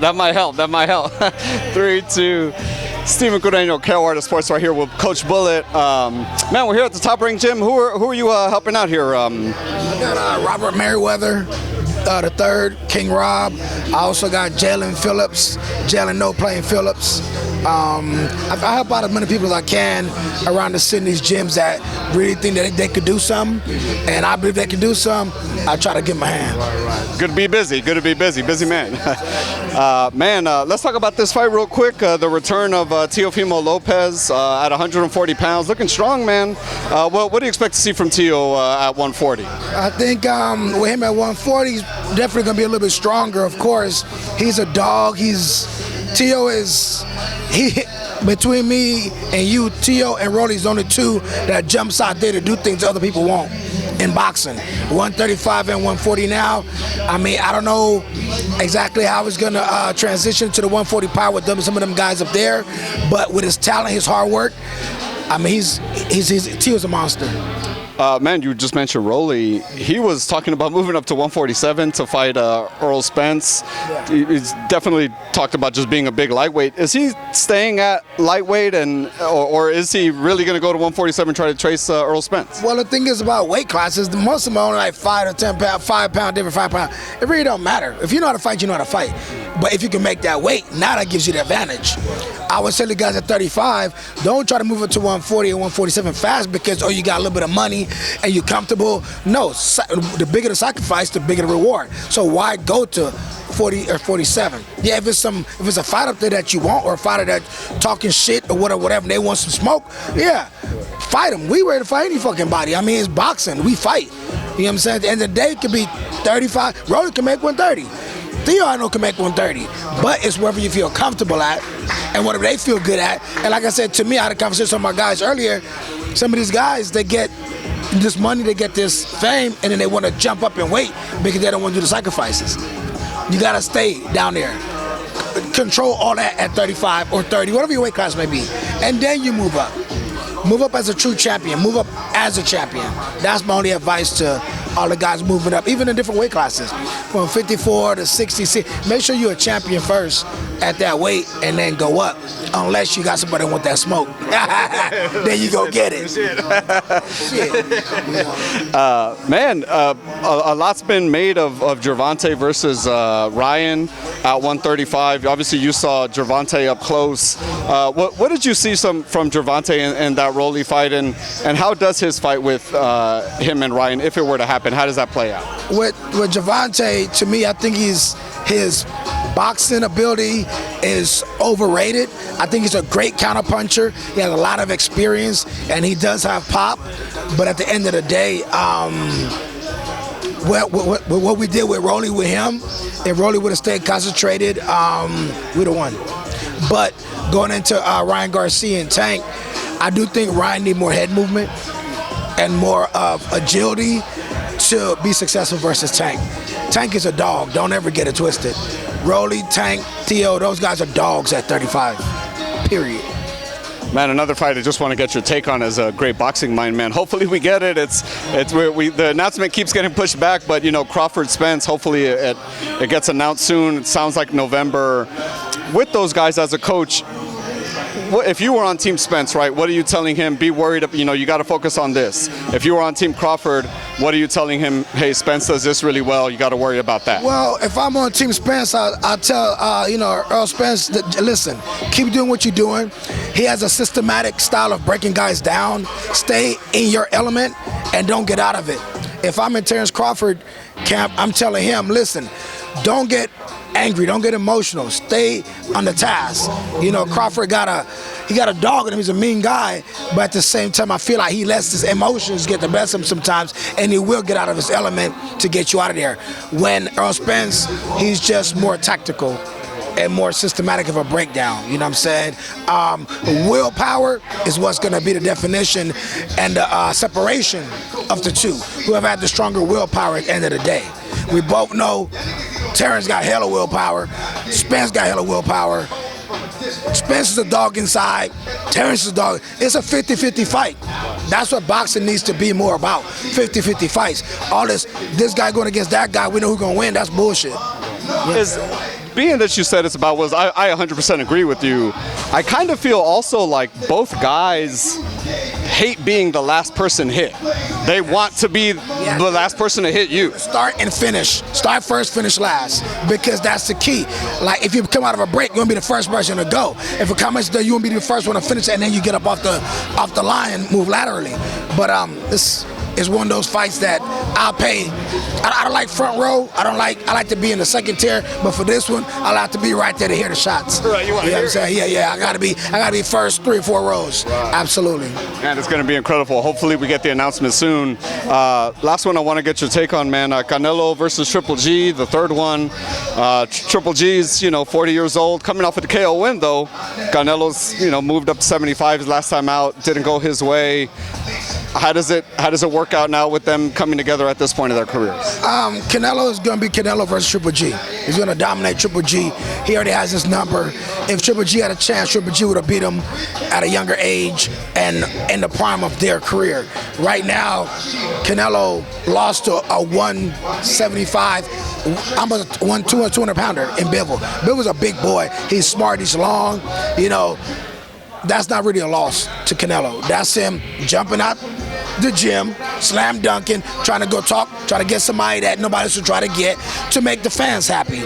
that might help. That might help. 3-2. Stephen Guareno, Carolina Sports, right here with Coach Bullet. Man, we're here at the Top Rank Gym. Who are you helping out here? I got Robert Merriweather, the third, King Rob. I also got Jalen Phillips, Jalen No Playing Phillips. I help out as many people as I can around the city in these gyms that really think that they could do something, and I believe they can do something. I try to give them a hand. Good to be busy. Good to be busy. Busy man. Let's talk about this fight real quick. The return of Teofimo Lopez at 140 pounds. Looking strong, man. What do you expect to see from Teo at 140? I think with him at 140, he's definitely going to be a little bit stronger, of course. He's a dog. Teo is between me and you, Teo and Rolly's only two that jumps out there to do things other people won't in boxing. 135 and 140 now. I mean, I don't know exactly how he's going to transition to the 140 power with some of them guys up there, but with his talent, his hard work, I mean, Teo's a monster. Man, you just mentioned Rolly. He was talking about moving up to 147 to fight Errol Spence. Yeah. He's definitely talked about just being a big lightweight. Is he staying at lightweight, or is he really going to go to 147 and try to trace Errol Spence? Well, the thing is about weight classes, most of them are only like 5 or 10 pounds, 5 pound different, 5 pound. It really don't matter. If you know how to fight, you know how to fight. But if you can make that weight, now that gives you the advantage. I would say the guys at 35, don't try to move it to 140 or 147 fast because, you got a little bit of money and you're comfortable. No, the bigger the sacrifice, the bigger the reward. So why go to 40 or 47? Yeah, if it's a fight up there that you want, or a fighter that talking shit or whatever, and they want some smoke, yeah, fight them. We ready to fight any fucking body. I mean, it's boxing. We fight. You know what I'm saying? At the end of the day, it could be 35. Rolly can make 130. Theo, I know, can make 130. But it's wherever you feel comfortable at and whatever they feel good at. And like I said, to me, I had a conversation with my guys earlier. Some of these guys, they get this money, they get this fame, and then they want to jump up and wait because they don't want to do the sacrifices. You got to stay down there. Control all that at 35 or 30, whatever your weight class may be. And then you move up. Move up as a true champion. Move up as a champion. That's my only advice to all the guys moving up, even in different weight classes, from 54 to 66. Make sure you're a champion first at that weight and then go up, unless you got somebody that want that smoke. Then you go get it. A lot's been made of Gervonta versus Ryan at 135. Obviously, you saw Gervonta up close. What did you see from Gervonta in that Rolly fight, and how does his fight with him and Ryan, if it were to happen, how does that play out? With Gervonta, to me, I think his boxing ability is overrated. I think he's a great counterpuncher. He has a lot of experience, and he does have pop. But at the end of the day, what we did with Rolly with him, if Rolly would have stayed concentrated, we'd have won. But going into Ryan Garcia and Tank, I do think Ryan need more head movement and more of agility to be successful versus Tank. Tank is a dog. Don't ever get it twisted. Rolly, Tank, Teo, those guys are dogs at 35, period. Man, another fight I just want to get your take on as a great boxing mind, man. Hopefully we get it. The announcement keeps getting pushed back, but Crawford Spence, hopefully it gets announced soon. It sounds like November. With those guys as a coach, if you were on Team Spence, right, what are you telling him? Be worried, you got to focus on this. If you were on Team Crawford, what are you telling him? Hey, Spence does this really well. You got to worry about that. Well, if I'm on Team Spence, I'll tell, Errol Spence, listen, keep doing what you're doing. He has a systematic style of breaking guys down. Stay in your element and don't get out of it. If I'm in Terence Crawford camp, I'm telling him, listen, don't get angry, don't get emotional, stay on the task. Crawford got a dog in him. He's a mean guy, but at the same time, I feel like he lets his emotions get the best of him sometimes, and he will get out of his element to get you out of there. When Errol Spence, he's just more tactical and more systematic of a breakdown. You know what I'm saying? Willpower is what's going to be the definition and the separation of the two. Whoever had the stronger willpower at the end of the day. We both know Terence got hella willpower. Spence got hella willpower. Spence is a dog inside. Terence is a dog. It's a 50-50 fight. That's what boxing needs to be more about. 50-50 fights. All this guy going against that guy, we know who's going to win. That's bullshit. is being that you said it's about Willis, I 100% agree with you. I kind of feel also like both guys hate being the last person hit. They want to be the last person to hit you. Start and finish. Start first, finish last, because that's the key. Like if you come out of a break, you want to be the first person to go. If a comment's done, you want to be the first one to finish, and then you get up off the line and move laterally. But this is one of those fights that I'll pay. I don't like front row. I like to be in the second tier. But for this one, I like to be right there to hear the shots. Right, you want to know hear? what I'm saying? Yeah. I gotta be first 3 or 4 rows. Wow. Absolutely. Man, it's going to be incredible. Hopefully we get the announcement soon. Last one I want to get your take on, man. Canelo versus Triple G, the third one. Triple G's, 40 years old, coming off of the KO win though. Canelo's, moved up to 75 his last time out. Didn't go his way. How does it work out now with them coming together at this point of their careers? Canelo is going to be Canelo versus Triple G. He's going to dominate Triple G. He already has his number. If Triple G had a chance, Triple G would have beat him at a younger age and in the prime of their career. Right now, Canelo lost to a 175, almost 200 pounder in Bivol. Bivol's a big boy. He's smart. He's long. That's not really a loss to Canelo. That's him jumping out the gym, slam dunking, trying to go talk, trying to get somebody that nobody else will try to get to make the fans happy.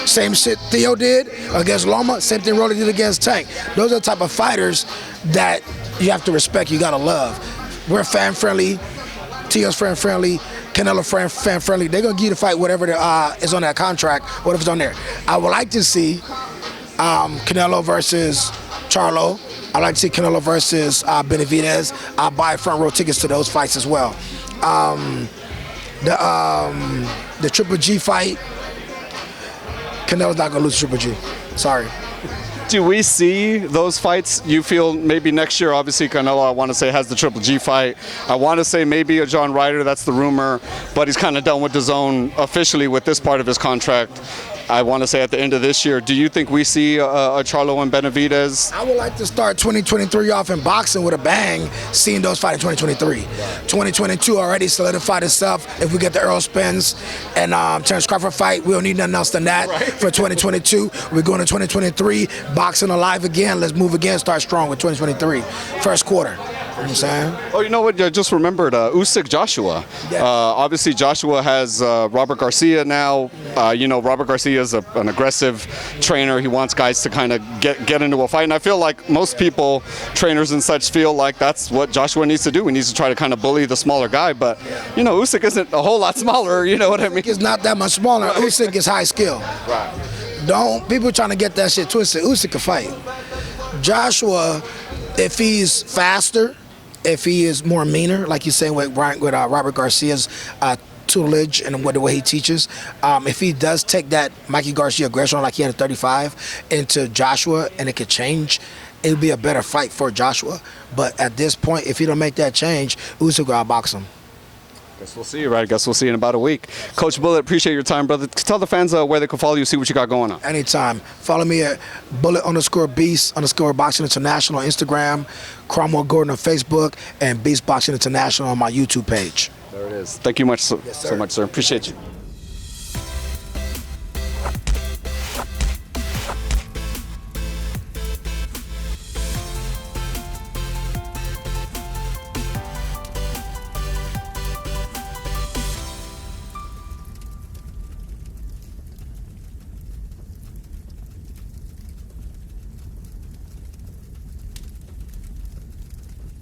Same shit Theo did against Loma, same thing Rolly did against Tank. Those are the type of fighters that you have to respect, you gotta love. We're fan friendly, Theo's fan friendly, Canelo fan friendly. They're gonna give you the fight whatever is on that contract, whatever's on there. I would like to see Canelo versus Charlo. I'd like to see Canelo versus Benavidez. I'll buy front row tickets to those fights as well. The Triple G fight, Canelo's not gonna lose Triple G. Sorry. Do we see those fights? You feel maybe next year, obviously Canelo, I want to say, has the Triple G fight. I want to say maybe a John Ryder, that's the rumor, but he's kind of done with the zone officially with this part of his contract. I want to say at the end of this year. Do you think we see a Charlo and Benavidez? I would like to start 2023 off in boxing with a bang, seeing those fight in 2023. 2022 already solidified itself. If we get the Errol Spence and Terence Crawford fight, we don't need nothing else than that for 2022. We're going to 2023, boxing alive again. Let's move again, start strong with 2023, first quarter. You know what I'm saying? Oh, you know what? I just remembered Usyk Joshua. Yeah. Obviously, Joshua has Robert Garcia now. Robert Garcia is an aggressive trainer. He wants guys to kind of get into a fight. And I feel like most people, trainers and such, feel like that's what Joshua needs to do. He needs to try to kind of bully the smaller guy. But, Usyk isn't a whole lot smaller. You know what I mean? Usyk is not that much smaller. Usyk is high skill. Right. People trying to get that shit twisted. Usyk can fight. Joshua, if he's faster, if he is more meaner, like you're saying with Robert Garcia's tutelage and the way he teaches, if he does take that Mikey Garcia aggression like he had at 35 into Joshua and it could change, it would be a better fight for Joshua. But at this point, if he don't make that change, Usyk will outbox him. Guess we'll see, right? Guess we'll see in about a week. Coach Bullet, appreciate your time, brother. Tell the fans where they can follow you, see what you got going on. Anytime. Follow me at Bullet_Beast_Boxing International on Instagram, Cromwell Gordon on Facebook, and Beast Boxing International on my YouTube page. There it is. Thank you so much, sir. Appreciate you.